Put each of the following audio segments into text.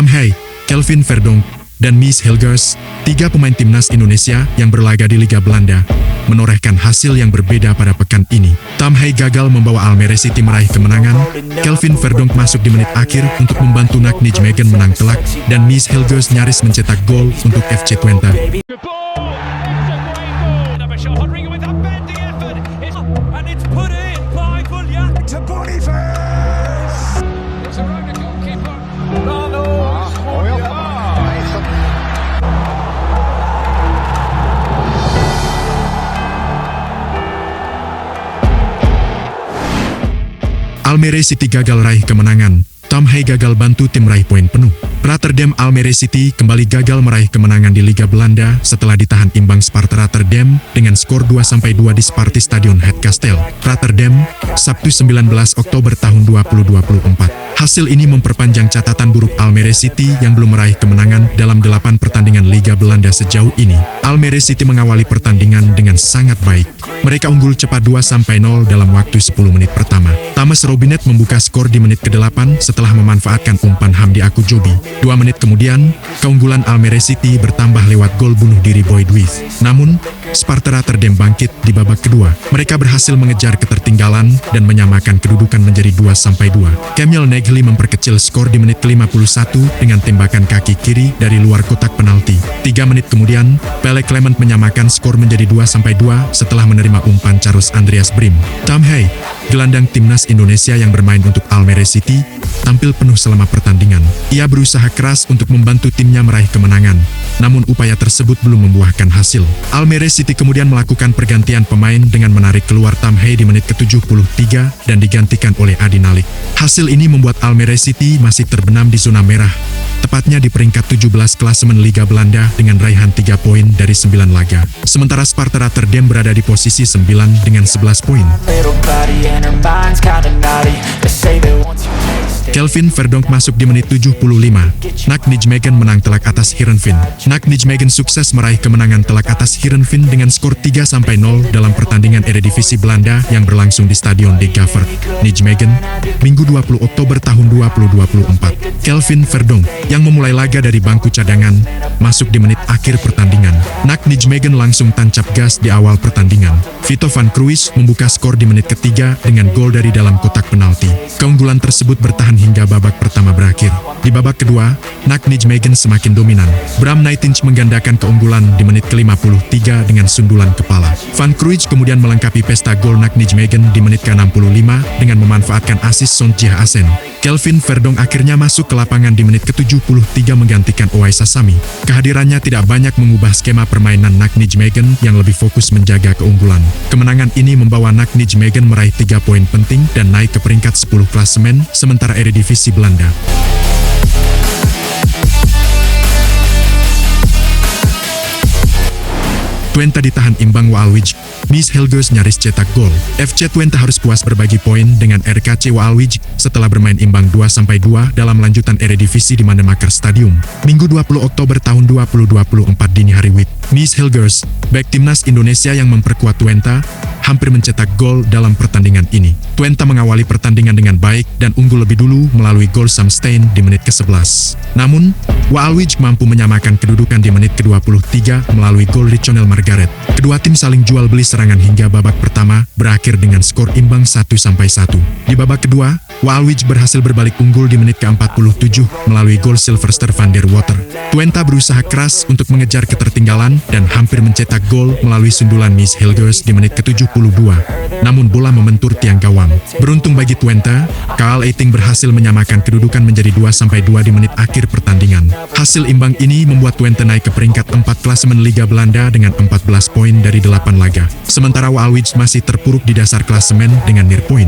Tam Hai, Kelvin Verdonk, dan Mies Hilgers, 3 pemain timnas Indonesia yang berlaga di Liga Belanda, menorehkan hasil yang berbeda pada pekan ini. Tam Hai gagal membawa Almere City meraih kemenangan, Kelvin Verdonk masuk di menit akhir untuk membantu NAC Nijmegen menang telak, dan Mies Hilgers nyaris mencetak gol untuk FC Twente. Almere City gagal raih kemenangan, Tam Hai gagal bantu tim raih poin penuh. Rotterdam Almere City kembali gagal meraih kemenangan di Liga Belanda setelah ditahan imbang Sparta Rotterdam dengan skor 2-2 di Sparta Stadion Het Kastel, Rotterdam, Sabtu 19 Oktober tahun 2024. Hasil ini memperpanjang catatan buruk Almere City yang belum meraih kemenangan dalam 8 pertandingan Liga Belanda sejauh ini. Almere City mengawali pertandingan dengan sangat baik. Mereka unggul cepat 2-0 dalam waktu 10 menit pertama. Thomas Robinet membuka skor di menit ke-8 setelah memanfaatkan umpan Hamdi Akujobi. 2 menit kemudian, keunggulan Almere City bertambah lewat gol bunuh diri Boyd With. Namun, Sparta Rotterdam bangkit di babak kedua. Mereka berhasil mengejar ketertinggalan dan menyamakan kedudukan menjadi 2-2. Kamil Negli memperkecil skor di menit ke-51 dengan tembakan kaki kiri dari luar kotak penalti. 3 menit kemudian, Pele Clement menyamakan skor menjadi 2-2 setelah menerima umpan Charles Andreas Brim. Tam Hai, gelandang timnas Indonesia yang bermain untuk Almere City, tampil penuh selama pertandingan. Ia berusaha keras untuk membantu timnya meraih kemenangan, namun upaya tersebut belum membuahkan hasil. Almere City kemudian melakukan pergantian pemain dengan menarik keluar Tam Hai di menit ke-73 dan digantikan oleh Adi Nalik. Hasil ini membuat Almere City masih terbenam di zona merah, tepatnya di peringkat 17 klasemen Liga Belanda dengan raihan 3 poin dari 9 laga. Sementara Sparta Rotterdam berada di posisi 9 dengan 11 poin. Kelvin Verdonk masuk di menit 75. NAC Nijmegen menang telak atas Heerenveen. NAC Nijmegen sukses meraih kemenangan telak atas Heerenveen dengan skor 3-0 dalam pertandingan Eredivisie Belanda yang berlangsung di Stadion De Gavert, Nijmegen, Minggu 20 Oktober tahun 2024. Kelvin Verdonk, yang memulai laga dari bangku cadangan, masuk di menit akhir pertandingan. NAC Nijmegen langsung tancap gas di awal pertandingan. Vito van Cruijff membuka skor di menit ketiga dengan gol dari dalam kotak penalti. Keunggulan tersebut bertahan hingga babak pertama berakhir. Di babak kedua, NAC Nijmegen semakin dominan. Bram Nijtinch menggandakan keunggulan di menit ke-53 dengan sundulan kepala. Van Cruijff kemudian melengkapi pesta gol NAC Nijmegen di menit ke-65 dengan memanfaatkan asis Son Jia-Asen. Kelvin Verdonk akhirnya masuk ke lapangan di menit ke-73 menggantikan Owais Sasami. Kehadirannya tidak banyak mengubah skema permainan NAC Nijmegen yang lebih fokus menjaga keunggulan. Kemenangan ini membawa NAC Nijmegen meraih 3 poin penting dan naik ke peringkat 10 klasemen sementara Eredivisie Belanda. Twente ditahan imbang Waalwijk, Mies Hilgers nyaris cetak gol. FC Twente harus puas berbagi poin dengan RKC Waalwijk setelah bermain imbang 2-2 dalam lanjutan Eredivisie di Manemaker Stadium, Minggu 20 Oktober tahun 2024 dini hari WIB. Mies Hilgers, bek timnas Indonesia yang memperkuat Twente, hampir mencetak gol dalam pertandingan ini. Twente mengawali pertandingan dengan baik dan unggul lebih dulu melalui gol Sam Stein di menit ke-11. Namun, Waalwijk mampu menyamakan kedudukan di menit ke-23 melalui gol Richonel Margaret. Kedua tim saling jual beli serangan hingga babak pertama berakhir dengan skor imbang 1-1. Di babak kedua, Waalwijk berhasil berbalik unggul di menit ke-47 melalui gol Sylvester van der Water. Twente berusaha keras untuk mengejar ketertinggalan dan hampir mencetak gol melalui sundulan Mies Hilgers di menit ke-72. Namun bola membentur tiang gawang. Beruntung bagi Twente, Kaal Eiting berhasil menyamakan kedudukan menjadi 2-2 di menit akhir pertandingan. Hasil imbang ini membuat Twente naik ke peringkat 4 klasemen Liga Belanda dengan 14 poin dari 8 laga. Sementara Waalwijk masih terpuruk di dasar klasemen dengan nil poin.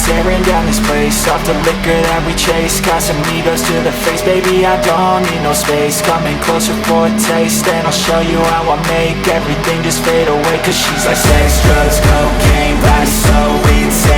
Tearing down this place off the liquor that we chase. Casamigos to the face, baby, I don't need no space. Coming closer for a taste, and I'll show you how I make everything just fade away. Cause she's like sex, drugs, cocaine, body so insane.